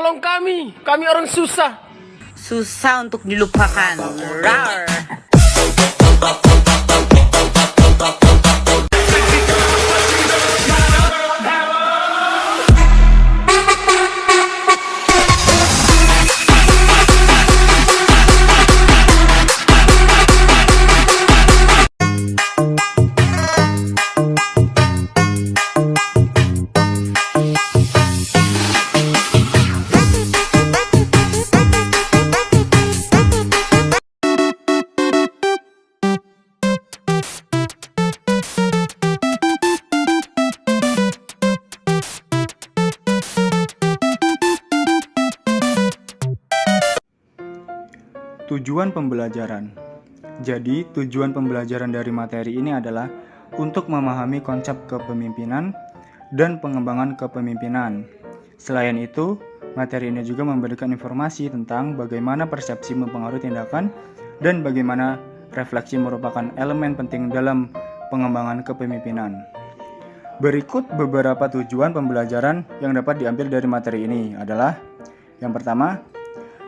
tolong kami orang susah. Susah untuk dilupakan. Rar. Tujuan pembelajaran. Jadi, tujuan pembelajaran dari materi ini adalah untuk memahami konsep kepemimpinan dan pengembangan kepemimpinan. Selain itu, materi ini juga memberikan informasi tentang bagaimana persepsi mempengaruhi tindakan dan bagaimana refleksi merupakan elemen penting dalam pengembangan kepemimpinan. Berikut beberapa tujuan pembelajaran yang dapat diambil dari materi ini adalah: yang pertama,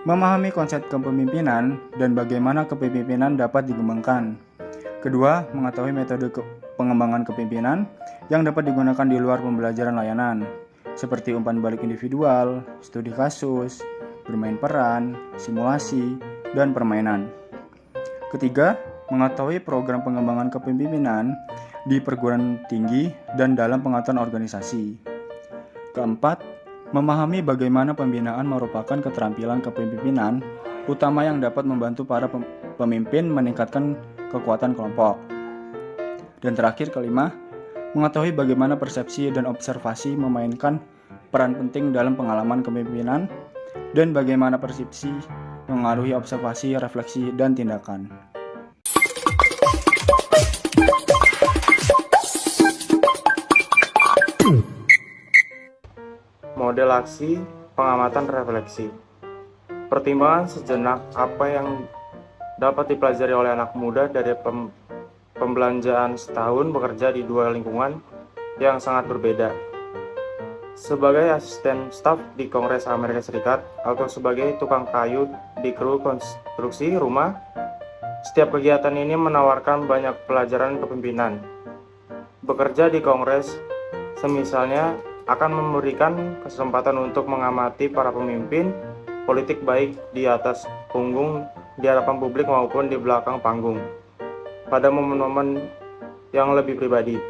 memahami konsep kepemimpinan dan bagaimana kepemimpinan dapat dikembangkan. Kedua, mengetahui metode pengembangan kepemimpinan yang dapat digunakan di luar pembelajaran layanan, seperti umpan balik individual, studi kasus, bermain peran, simulasi, dan permainan. Ketiga, mengetahui program pengembangan kepemimpinan di perguruan tinggi dan dalam pengaturan organisasi. Keempat, memahami bagaimana pembinaan merupakan keterampilan kepemimpinan utama yang dapat membantu para pemimpin meningkatkan kekuatan kelompok. Dan terakhir, kelima, mengetahui bagaimana persepsi dan observasi memainkan peran penting dalam pengalaman kepemimpinan dan bagaimana persepsi mengaruhi observasi, refleksi, dan tindakan. Model aksi, pengamatan, refleksi. Pertimbangan sejenak apa yang dapat dipelajari oleh anak muda dari pembelanjaan setahun bekerja di dua lingkungan yang sangat berbeda. Sebagai asisten staf di Kongres Amerika Serikat atau sebagai tukang kayu di kru konstruksi rumah, setiap kegiatan ini menawarkan banyak pelajaran kepemimpinan. Bekerja di Kongres, semisalnya, akan memberikan kesempatan untuk mengamati para pemimpin politik baik di atas punggung, di hadapan publik maupun di belakang panggung, pada momen-momen yang lebih pribadi.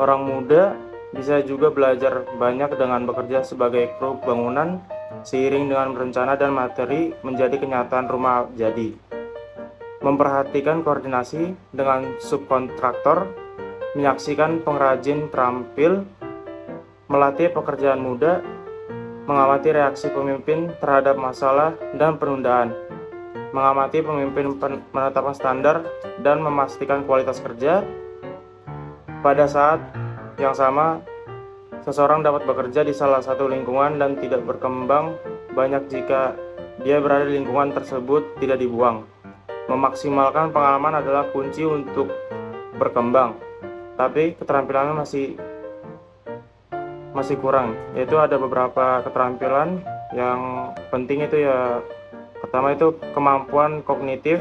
Orang muda bisa juga belajar banyak dengan bekerja sebagai kru bangunan, seiring dengan rencana dan materi menjadi kenyataan rumah jadi. Memperhatikan koordinasi dengan subkontraktor, menyaksikan pengrajin terampil, melatih pekerjaan muda, mengamati reaksi pemimpin terhadap masalah dan penundaan, mengamati pemimpin menetapkan standar dan memastikan kualitas kerja. Pada saat yang sama, seseorang dapat bekerja di salah satu lingkungan dan tidak berkembang banyak jika dia berada di lingkungan tersebut tidak dibuang. Memaksimalkan pengalaman adalah kunci untuk berkembang. Tapi keterampilannya masih kurang, yaitu ada beberapa keterampilan yang penting itu ya. Pertama itu kemampuan kognitif,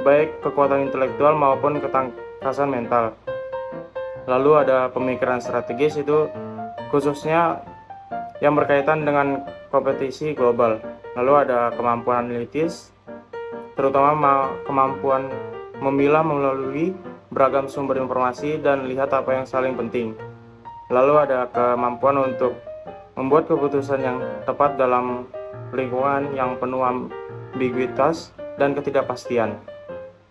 baik kekuatan intelektual maupun ketangkasan mental. Lalu ada pemikiran strategis, itu khususnya yang berkaitan dengan kompetisi global. Lalu ada kemampuan analitis, terutama kemampuan memilah melalui beragam sumber informasi dan lihat apa yang saling penting. Lalu ada kemampuan untuk membuat keputusan yang tepat dalam lingkungan yang penuh ambiguitas dan ketidakpastian.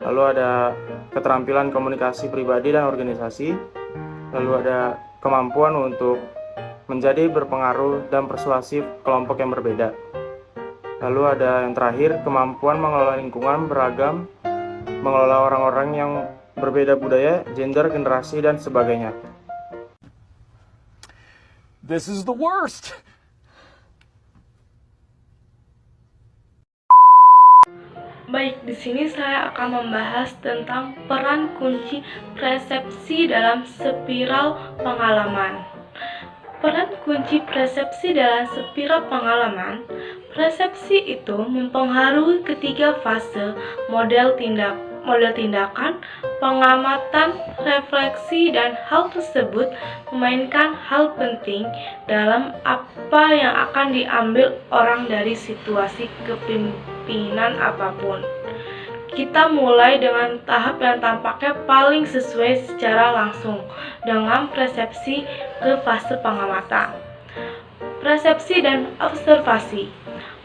Lalu ada keterampilan komunikasi pribadi dan organisasi. Lalu ada kemampuan untuk menjadi berpengaruh dan persuasif kelompok yang berbeda. Lalu ada yang terakhir, kemampuan mengelola lingkungan beragam, mengelola orang-orang yang berbeda budaya, gender, generasi, dan sebagainya. This is the worst. Baik, di sini saya akan membahas tentang peran kunci persepsi dalam spiral pengalaman. Peran kunci persepsi dalam spiral pengalaman. Persepsi itu mempengaruhi ketiga fase model tindakan, pengamatan, refleksi, dan hal tersebut memainkan hal penting dalam apa yang akan diambil orang dari situasi kepemimpinan apapun. Kita mulai dengan tahap yang tampaknya paling sesuai secara langsung dengan persepsi ke fase pengamatan. Persepsi dan observasi.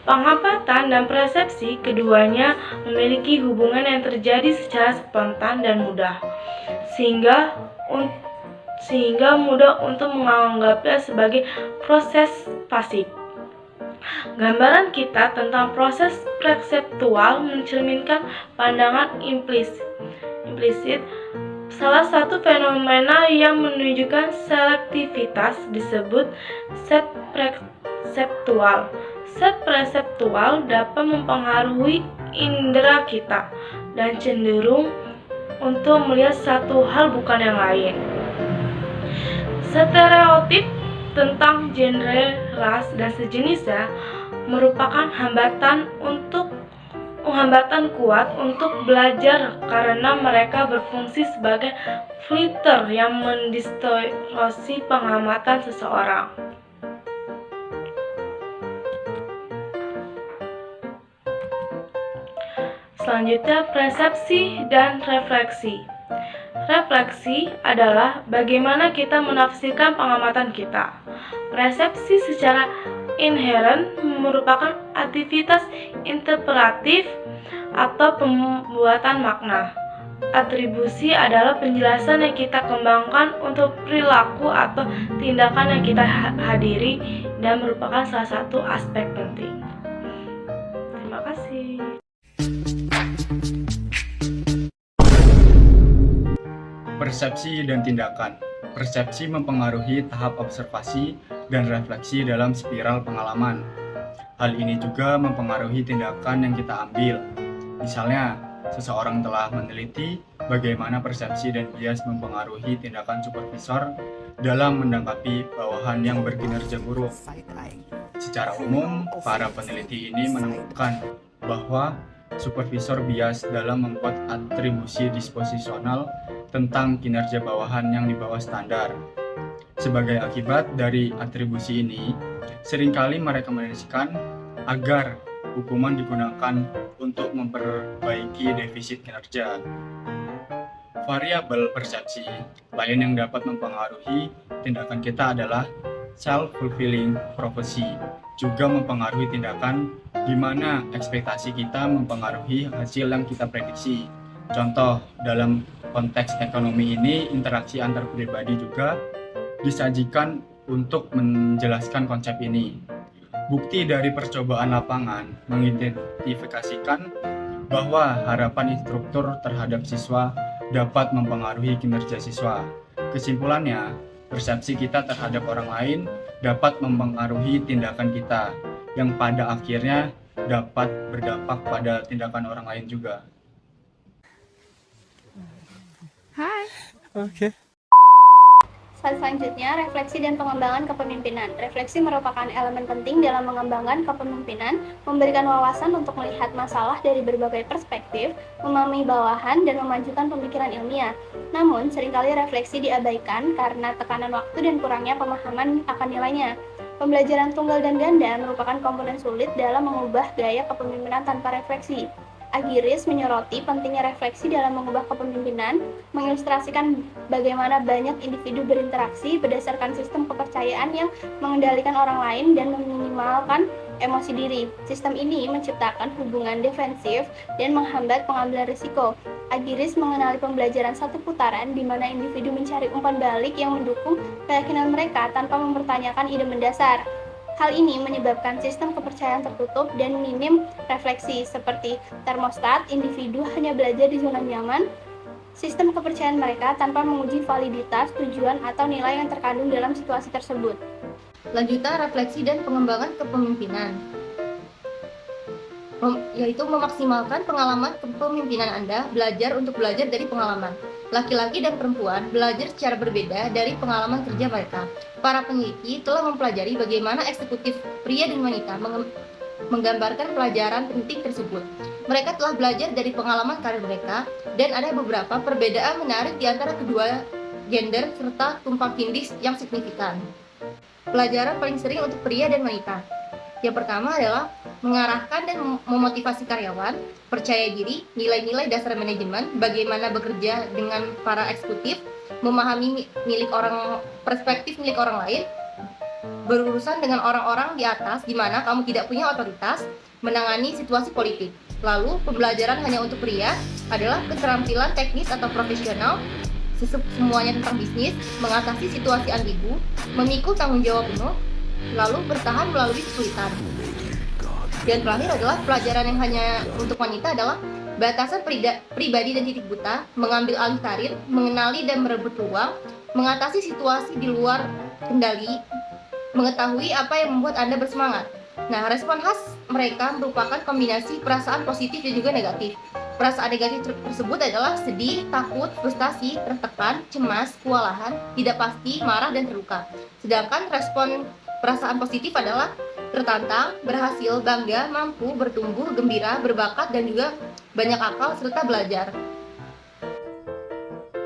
Pengamatan dan persepsi keduanya memiliki hubungan yang terjadi secara spontan dan mudah, sehingga mudah untuk menganggapnya sebagai proses pasif. Gambaran kita tentang proses perseptual mencerminkan pandangan implisit. Salah satu fenomena yang menunjukkan selektivitas disebut set perseptual. Set perseptual dapat mempengaruhi indera kita dan cenderung untuk melihat satu hal bukan yang lain. Stereotip tentang genre, ras, dan sejenisnya merupakan hambatan kuat untuk belajar karena mereka berfungsi sebagai filter yang mendistorsi pengamatan seseorang. Selanjutnya, persepsi dan refleksi. Refleksi adalah bagaimana kita menafsirkan pengamatan kita. Persepsi secara inheren merupakan aktivitas interpretatif atau pembuatan makna. Atribusi adalah penjelasan yang kita kembangkan untuk perilaku atau tindakan yang kita hadiri dan merupakan salah satu aspek penting. Terima kasih. Persepsi dan tindakan. Persepsi mempengaruhi tahap observasi dan refleksi dalam spiral pengalaman. Hal ini juga mempengaruhi tindakan yang kita ambil. Misalnya, seseorang telah meneliti bagaimana persepsi dan bias mempengaruhi tindakan supervisor dalam menanggapi bawahan yang berkinerja buruk. Secara umum, para peneliti ini menemukan bahwa supervisor bias dalam membuat atribusi disposisional tentang kinerja bawahan yang di bawah standar. Sebagai akibat dari atribusi ini, seringkali merekomendasikan agar hukuman digunakan untuk memperbaiki defisit kinerja. Variabel persepsi lain yang dapat mempengaruhi tindakan kita adalah self-fulfilling prophecy, juga mempengaruhi tindakan di mana ekspektasi kita mempengaruhi hasil yang kita prediksi. Contoh, dalam konteks ekonomi ini, interaksi antar pribadi juga disajikan untuk menjelaskan konsep ini. Bukti dari percobaan lapangan mengidentifikasikan bahwa harapan instruktur terhadap siswa dapat mempengaruhi kinerja siswa. Kesimpulannya, persepsi kita terhadap orang lain dapat mempengaruhi tindakan kita, yang pada akhirnya dapat berdampak pada tindakan orang lain juga. Slide selanjutnya, refleksi dan pengembangan kepemimpinan. Refleksi merupakan elemen penting dalam mengembangkan kepemimpinan, memberikan wawasan untuk melihat masalah dari berbagai perspektif, memahami bawahan, dan memajukan pemikiran ilmiah. Namun, seringkali refleksi diabaikan karena tekanan waktu dan kurangnya pemahaman akan nilainya. Pembelajaran tunggal dan ganda merupakan komponen sulit dalam mengubah gaya kepemimpinan tanpa refleksi. Agiris menyoroti pentingnya refleksi dalam mengubah kepemimpinan, mengilustrasikan bagaimana banyak individu berinteraksi berdasarkan sistem kepercayaan yang mengendalikan orang lain dan meminimalkan emosi diri. Sistem ini menciptakan hubungan defensif dan menghambat pengambilan risiko. Agiris mengenali pembelajaran satu putaran di mana individu mencari umpan balik yang mendukung keyakinan mereka tanpa mempertanyakan ide mendasar. Hal ini menyebabkan sistem kepercayaan tertutup dan minim refleksi, seperti termostat, individu hanya belajar di zona nyaman, sistem kepercayaan mereka tanpa menguji validitas, tujuan, atau nilai yang terkandung dalam situasi tersebut. Lanjutan refleksi dan pengembangan kepemimpinan, yaitu memaksimalkan pengalaman kepemimpinan Anda, belajar untuk belajar dari pengalaman. Laki-laki dan perempuan belajar secara berbeda dari pengalaman kerja mereka. Para peneliti telah mempelajari bagaimana eksekutif pria dan wanita menggambarkan pelajaran penting tersebut. Mereka telah belajar dari pengalaman karir mereka, dan ada beberapa perbedaan menarik di antara kedua gender serta tumpang tindih yang signifikan. Pelajaran paling sering untuk pria dan wanita. Yang pertama adalah mengarahkan dan memotivasi karyawan, percaya diri, nilai-nilai dasar manajemen, bagaimana bekerja dengan para eksekutif, memahami perspektif milik orang lain, berurusan dengan orang-orang di atas di mana kamu tidak punya otoritas, menangani situasi politik. Lalu, pembelajaran hanya untuk pria adalah keterampilan teknis atau profesional, semuanya tentang bisnis, mengatasi situasi ambigu, memikul tanggung jawab penuh, lalu bertahan melalui kesulitan. Dan terakhir adalah pelajaran yang hanya untuk wanita adalah batasan pribadi dan titik buta, mengambil alih karir, mengenali dan merebut peluang, mengatasi situasi di luar kendali, mengetahui apa yang membuat Anda bersemangat. Nah, respon khas mereka merupakan kombinasi perasaan positif dan juga negatif. Perasaan negatif tersebut adalah sedih, takut, frustasi, tertekan, cemas, kewalahan, tidak pasti, marah, dan terluka. Sedangkan respon perasaan positif adalah tertantang, berhasil, bangga, mampu, bertumbuh, gembira, berbakat, dan juga banyak akal serta belajar.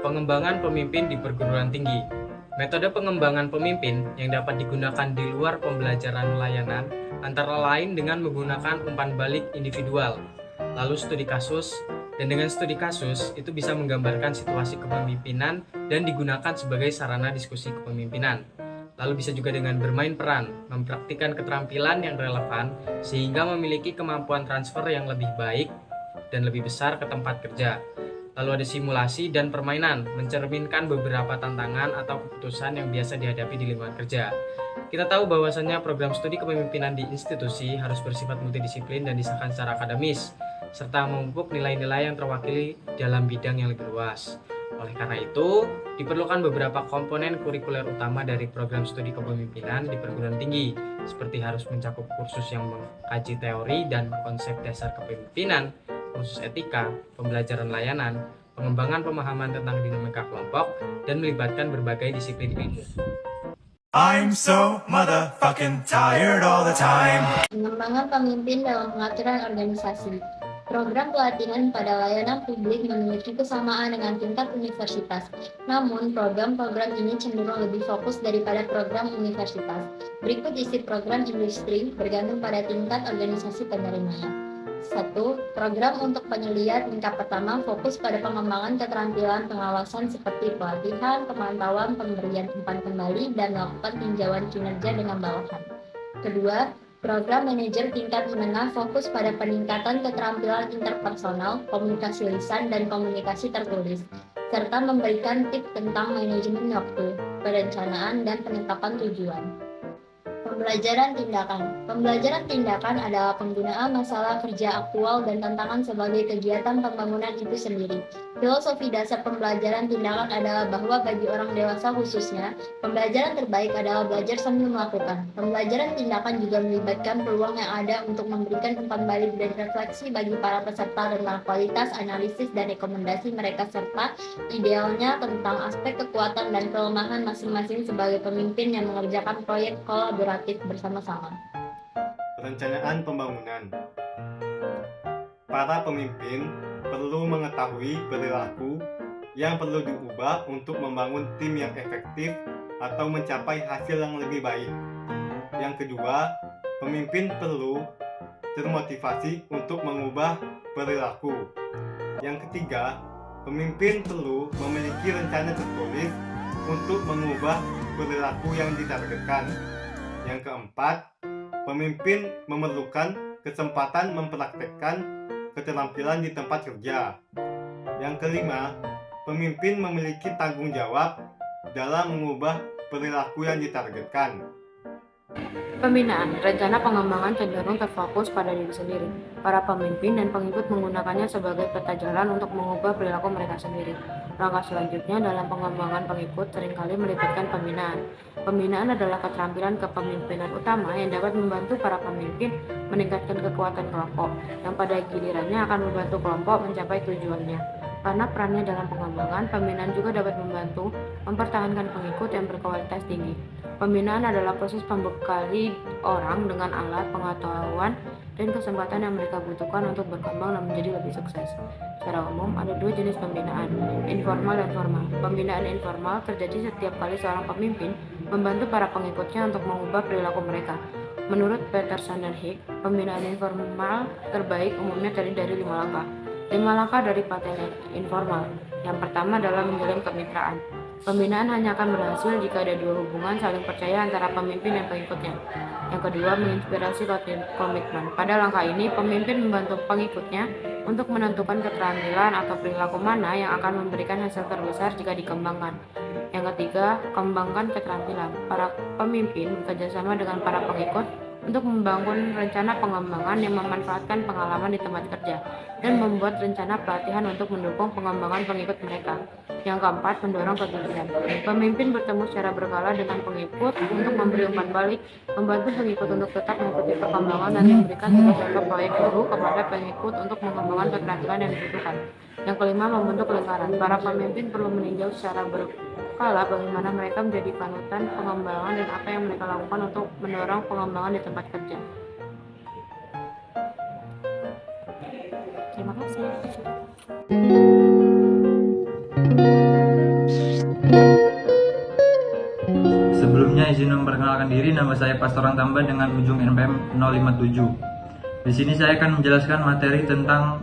Pengembangan pemimpin di perguruan tinggi. Metode pengembangan pemimpin yang dapat digunakan di luar pembelajaran layanan antara lain dengan menggunakan umpan balik individual, lalu studi kasus, dan dengan studi kasus itu bisa menggambarkan situasi kepemimpinan dan digunakan sebagai sarana diskusi kepemimpinan. Lalu bisa juga dengan bermain peran, mempraktikkan keterampilan yang relevan sehingga memiliki kemampuan transfer yang lebih baik dan lebih besar ke tempat kerja. Lalu ada simulasi dan permainan, mencerminkan beberapa tantangan atau keputusan yang biasa dihadapi di lingkungan kerja. Kita tahu bahwasannya program studi kepemimpinan di institusi harus bersifat multidisiplin dan disahkan secara akademis, serta memupuk nilai-nilai yang terwakili dalam bidang yang lebih luas. Oleh karena itu, diperlukan beberapa komponen kurikuler utama dari program studi kepemimpinan di perguruan tinggi, seperti harus mencakup kursus yang mengkaji teori dan konsep dasar kepemimpinan, kursus etika, pembelajaran layanan, pengembangan pemahaman tentang dinamika kelompok, dan melibatkan berbagai disiplin ilmu. I'm so motherfucking tired all the time. Pengembangan pemimpin dalam pengaturan organisasi. Program pelatihan pada layanan publik memiliki kesamaan dengan tingkat universitas. Namun, program-program ini cenderung lebih fokus daripada program universitas. Berikut isi program industri bergantung pada tingkat organisasi penerimanya. 1. Program untuk penyelia tingkat pertama fokus pada pengembangan keterampilan pengawasan seperti pelatihan, pemantauan, pemberian umpan kembali, dan melakukan tinjauan kinerja dengan bawahan. Kedua, program manajer tingkat menengah fokus pada peningkatan keterampilan interpersonal, komunikasi lisan, dan komunikasi tertulis, serta memberikan tips tentang manajemen waktu, perencanaan, dan penetapan tujuan. Pembelajaran tindakan. Pembelajaran tindakan adalah penggunaan masalah kerja aktual dan tantangan sebagai kegiatan pembangunan itu sendiri. Filosofi dasar pembelajaran tindakan adalah bahwa bagi orang dewasa khususnya, pembelajaran terbaik adalah belajar sambil melakukan. Pembelajaran tindakan juga melibatkan peluang yang ada untuk memberikan umpan balik dan refleksi bagi para peserta tentang kualitas, analisis, dan rekomendasi mereka serta idealnya tentang aspek kekuatan dan kelemahan masing-masing sebagai pemimpin yang mengerjakan proyek kolaboratif bersama-sama. Perencanaan pembangunan. Para pemimpin perlu mengetahui perilaku yang perlu diubah untuk membangun tim yang efektif atau mencapai hasil yang lebih baik. Yang kedua, pemimpin perlu termotivasi untuk mengubah perilaku. Yang ketiga, pemimpin perlu memiliki rencana tertulis untuk mengubah perilaku yang ditargetkan. Yang keempat, pemimpin memerlukan kesempatan mempraktekkan keterampilan di tempat kerja. Yang kelima, pemimpin memiliki tanggung jawab dalam mengubah perilaku yang ditargetkan. Pembinaan, rencana pengembangan cenderung terfokus pada diri sendiri. Para pemimpin dan pengikut menggunakannya sebagai peta jalan untuk mengubah perilaku mereka sendiri. Langkah selanjutnya dalam pengembangan pengikut seringkali melibatkan pembinaan. Pembinaan adalah keterampilan kepemimpinan utama yang dapat membantu para pemimpin meningkatkan kekuatan kelompok, yang pada gilirannya akan membantu kelompok mencapai tujuannya. Karena perannya dalam pengembangan, pembinaan juga dapat membantu mempertahankan pengikut yang berkualitas tinggi. Pembinaan adalah proses pembekali orang dengan alat, pengetahuan, dan kesempatan yang mereka butuhkan untuk berkembang dan menjadi lebih sukses. Secara umum, ada dua jenis pembinaan, informal dan formal. Pembinaan informal terjadi setiap kali seorang pemimpin membantu para pengikutnya untuk mengubah perilaku mereka. Menurut Peterson dan Hicks, pembinaan informal terbaik umumnya terdiri dari 5 langkah. 5 langkah dari paten informal. Yang pertama adalah menjalin kemitraan. Pembinaan hanya akan berhasil jika ada dua hubungan saling percaya antara pemimpin dan pengikutnya. Yang kedua, menginspirasi komitmen. Pada langkah ini, pemimpin membantu pengikutnya untuk menentukan keterampilan atau perilaku mana yang akan memberikan hasil terbesar jika dikembangkan. Yang ketiga, kembangkan keterampilan. Para pemimpin bekerjasama dengan para pengikut untuk membangun rencana pengembangan yang memanfaatkan pengalaman di tempat kerja dan membuat rencana pelatihan untuk mendukung pengembangan pengikut mereka. Yang keempat, mendorong kegigihan. Pemimpin bertemu secara berkala dengan pengikut untuk memberi umpan balik, membantu pengikut untuk tetap mengikuti perkembangan dan memberikan contoh proyek baru kepada pengikut untuk mengembangkan keterampilan yang dibutuhkan. Yang kelima, membentuk lingkaran. Para pemimpin perlu meninjau secara berkala bagaimana mereka menjadi panutan pengembangan dan apa yang mereka lakukan untuk mendorong pengembangan di tempat kerja. Terima kasih. Sebelumnya izin memperkenalkan diri, nama saya Pastorang Tambah dengan ujung NPM 057. Di sini saya akan menjelaskan materi tentang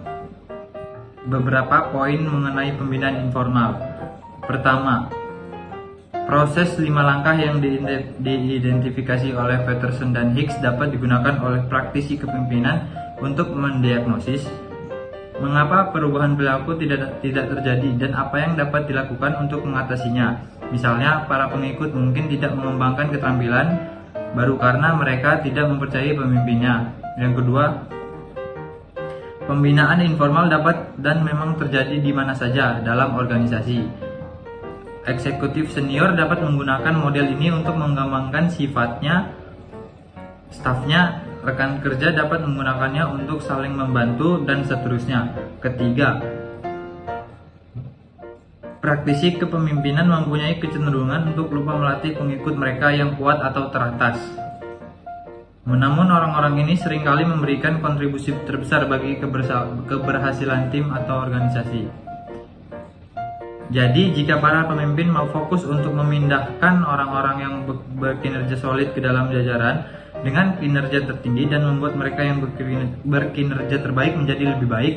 beberapa poin mengenai pembinaan informal. Pertama, proses 5 langkah yang diidentifikasi oleh Peterson dan Hicks dapat digunakan oleh praktisi kepemimpinan untuk mendiagnosis mengapa perubahan perilaku tidak terjadi dan apa yang dapat dilakukan untuk mengatasinya. Misalnya, para pengikut mungkin tidak mengembangkan keterampilan baru karena mereka tidak mempercayai pemimpinnya. Yang kedua, pembinaan informal dapat dan memang terjadi di mana saja dalam organisasi. Eksekutif senior dapat menggunakan model ini untuk mengembangkan sifatnya. Stafnya, rekan kerja dapat menggunakannya untuk saling membantu dan seterusnya. Ketiga, praktisi kepemimpinan mempunyai kecenderungan untuk lupa melatih pengikut mereka yang kuat atau teratas. Namun orang-orang ini seringkali memberikan kontribusi terbesar bagi keberhasilan tim atau organisasi. Jadi, jika para pemimpin mau fokus untuk memindahkan orang-orang yang berkinerja solid ke dalam jajaran dengan kinerja tertinggi dan membuat mereka yang berkinerja terbaik menjadi lebih baik,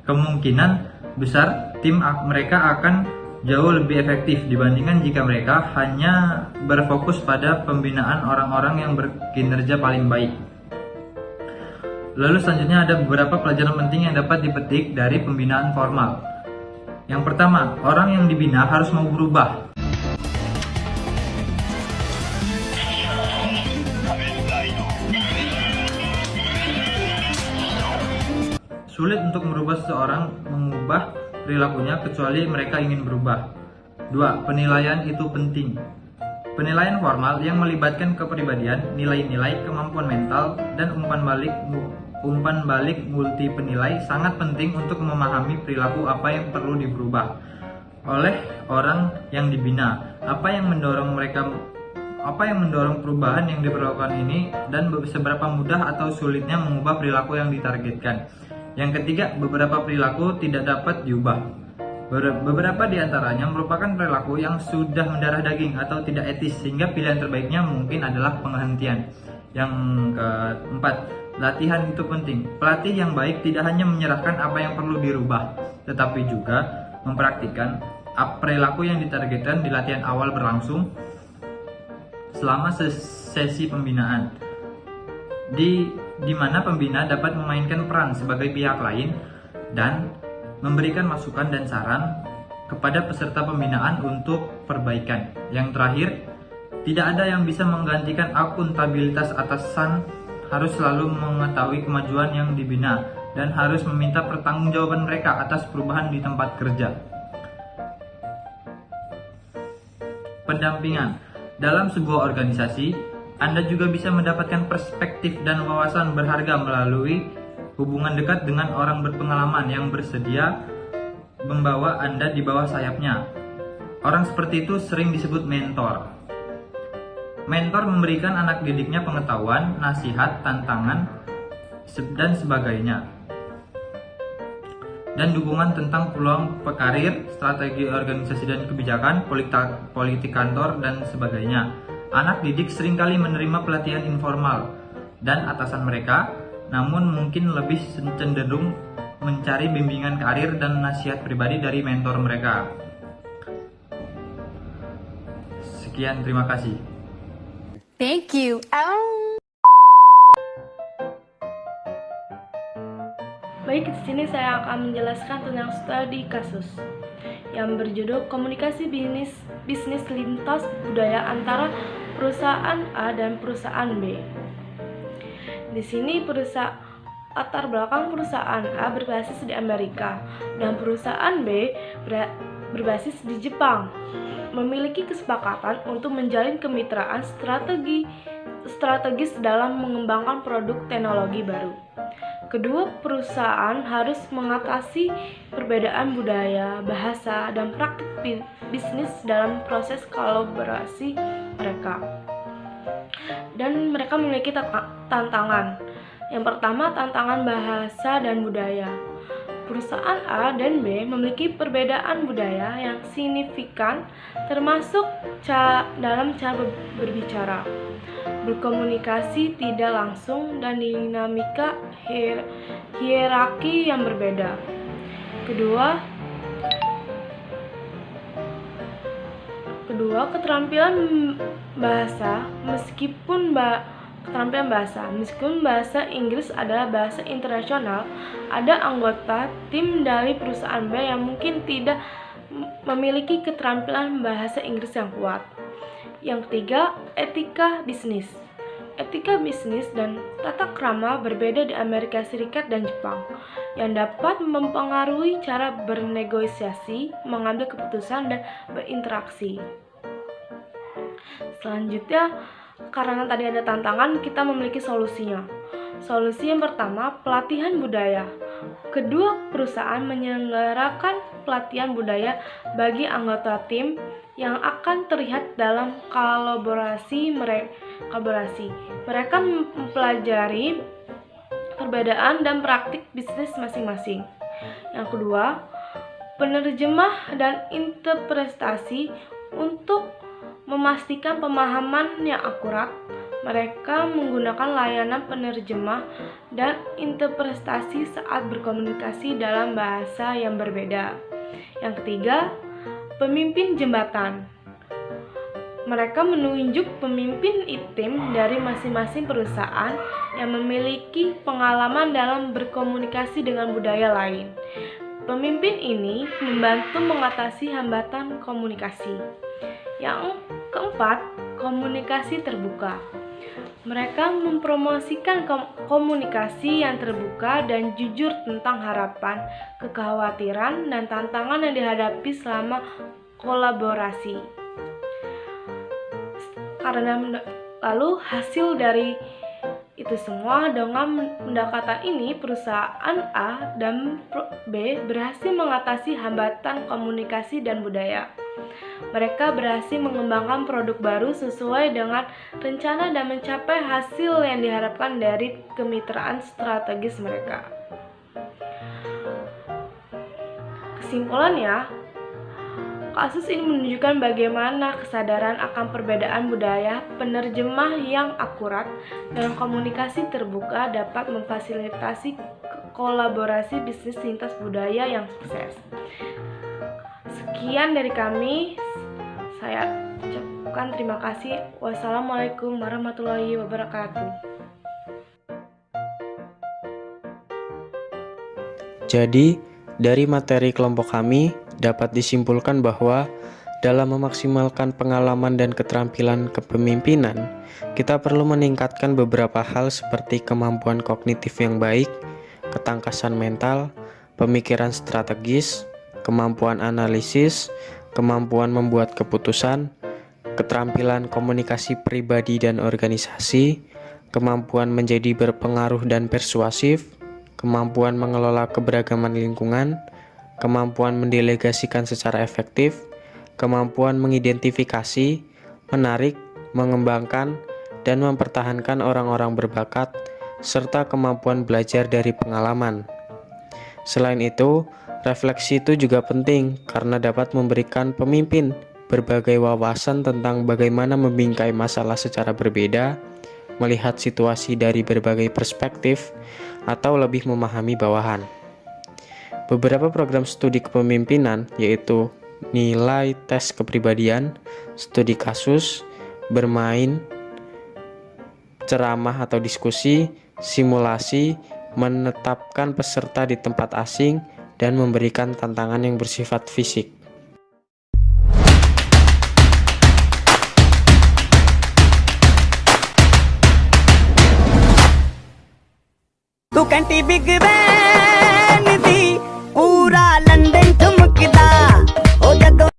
kemungkinan besar tim mereka akan jauh lebih efektif dibandingkan jika mereka hanya berfokus pada pembinaan orang-orang yang berkinerja paling baik. Lalu selanjutnya ada beberapa pelajaran penting yang dapat dipetik dari pembinaan formal. Yang pertama, orang yang dibina harus mau berubah. Sulit untuk merubah seseorang mengubah perilakunya kecuali mereka ingin berubah. 2. Penilaian itu penting. Penilaian formal yang melibatkan kepribadian, nilai-nilai, kemampuan mental, dan umpan balik multi penilai sangat penting untuk memahami perilaku apa yang perlu diubah oleh orang yang dibina, apa yang mendorong perubahan yang diperlukan ini, dan seberapa mudah atau sulitnya mengubah perilaku yang ditargetkan. Yang ketiga, beberapa perilaku tidak dapat diubah. Beberapa di antaranya merupakan perilaku yang sudah mendarah daging atau tidak etis, sehingga pilihan terbaiknya mungkin adalah penghentian. Yang keempat, latihan itu penting. Pelatih yang baik tidak hanya menyerahkan apa yang perlu dirubah, tetapi juga mempraktikkan perilaku yang ditargetkan di latihan awal berlangsung selama sesi pembinaan. Di mana pembina dapat memainkan peran sebagai pihak lain dan memberikan masukan dan saran kepada peserta pembinaan untuk perbaikan. Yang terakhir, tidak ada yang bisa menggantikan akuntabilitas atasan, harus selalu mengetahui kemajuan yang dibina dan harus meminta pertanggungjawaban mereka atas perubahan di tempat kerja. Pendampingan. Dalam sebuah organisasi, Anda juga bisa mendapatkan perspektif dan wawasan berharga melalui hubungan dekat dengan orang berpengalaman yang bersedia membawa Anda di bawah sayapnya. Orang seperti itu sering disebut mentor. Mentor memberikan anak didiknya pengetahuan, nasihat, tantangan, dan sebagainya. Dan dukungan tentang peluang karir, strategi organisasi dan kebijakan, politik kantor, dan sebagainya. Anak didik seringkali menerima pelatihan informal dan atasan mereka, namun mungkin lebih cenderung mencari bimbingan karir dan nasihat pribadi dari mentor mereka. Sekian, terima kasih. Thank you. Baik, di sini saya akan menjelaskan tentang studi kasus yang berjudul Komunikasi Bisnis Lintas Budaya antara perusahaan A dan perusahaan B. Di sini latar belakang perusahaan A berbasis di Amerika dan perusahaan B berbasis di Jepang, memiliki kesepakatan untuk menjalin kemitraan strategis dalam mengembangkan produk teknologi baru. Kedua perusahaan harus mengatasi perbedaan budaya, bahasa, dan praktik bisnis dalam proses kolaborasi mereka. Dan mereka memiliki tantangan. Yang pertama, tantangan bahasa dan budaya. Perusahaan A dan B memiliki perbedaan budaya yang signifikan, termasuk dalam cara berbicara, berkomunikasi tidak langsung, dan dinamika hierarki yang berbeda. Kedua, keterampilan bahasa. Meskipun bahasa Inggris adalah bahasa internasional, ada anggota tim dari perusahaan B yang mungkin tidak memiliki keterampilan bahasa Inggris yang kuat. Yang ketiga, etika bisnis. Etika bisnis dan tata krama berbeda di Amerika Serikat dan Jepang, yang dapat mempengaruhi cara bernegosiasi, mengambil keputusan, dan berinteraksi. Selanjutnya, karena tadi ada tantangan, kita memiliki solusinya. Solusi yang pertama, pelatihan budaya. Kedua perusahaan menyelenggarakan pelatihan budaya bagi anggota tim yang akan terlihat dalam kolaborasi. Mereka mempelajari perbedaan dan praktik bisnis masing-masing. Yang kedua, penerjemah dan interpretasi. Untuk memastikan pemahaman yang akurat, mereka menggunakan layanan penerjemah dan interpretasi saat berkomunikasi dalam bahasa yang berbeda. Yang ketiga, pemimpin jembatan. Mereka menunjuk pemimpin tim dari masing-masing perusahaan yang memiliki pengalaman dalam berkomunikasi dengan budaya lain. Pemimpin ini membantu mengatasi hambatan komunikasi. Yang keempat, komunikasi terbuka. Mereka mempromosikan komunikasi yang terbuka dan jujur tentang harapan, kekhawatiran, dan tantangan yang dihadapi selama kolaborasi. Karena lalu hasil dari itu semua, dengan pendekatan ini perusahaan A dan B berhasil mengatasi hambatan komunikasi dan budaya. Mereka berhasil mengembangkan produk baru sesuai dengan rencana dan mencapai hasil yang diharapkan dari kemitraan strategis mereka. Kesimpulannya, kasus ini menunjukkan bagaimana kesadaran akan perbedaan budaya, penerjemah yang akurat, dan komunikasi terbuka dapat memfasilitasi kolaborasi bisnis lintas budaya yang sukses. Sekian dari kami, saya ucapkan terima kasih. Wassalamualaikum warahmatullahi wabarakatuh. Jadi, dari materi kelompok kami dapat disimpulkan bahwa dalam memaksimalkan pengalaman dan keterampilan kepemimpinan, kita perlu meningkatkan beberapa hal seperti kemampuan kognitif yang baik, ketangkasan mental, pemikiran strategis, kemampuan analisis, kemampuan membuat keputusan, keterampilan komunikasi pribadi dan organisasi, kemampuan menjadi berpengaruh dan persuasif, kemampuan mengelola keberagaman lingkungan, kemampuan mendelegasikan secara efektif, kemampuan mengidentifikasi, menarik, mengembangkan, dan mempertahankan orang-orang berbakat, serta kemampuan belajar dari pengalaman. Selain itu, refleksi itu juga penting karena dapat memberikan pemimpin berbagai wawasan tentang bagaimana membingkai masalah secara berbeda, melihat situasi dari berbagai perspektif, atau lebih memahami bawahan. Beberapa program studi kepemimpinan yaitu nilai tes kepribadian, studi kasus, bermain, ceramah atau diskusi, simulasi, menetapkan peserta di tempat asing, dan memberikan tantangan yang bersifat fisik. Tu kan big bang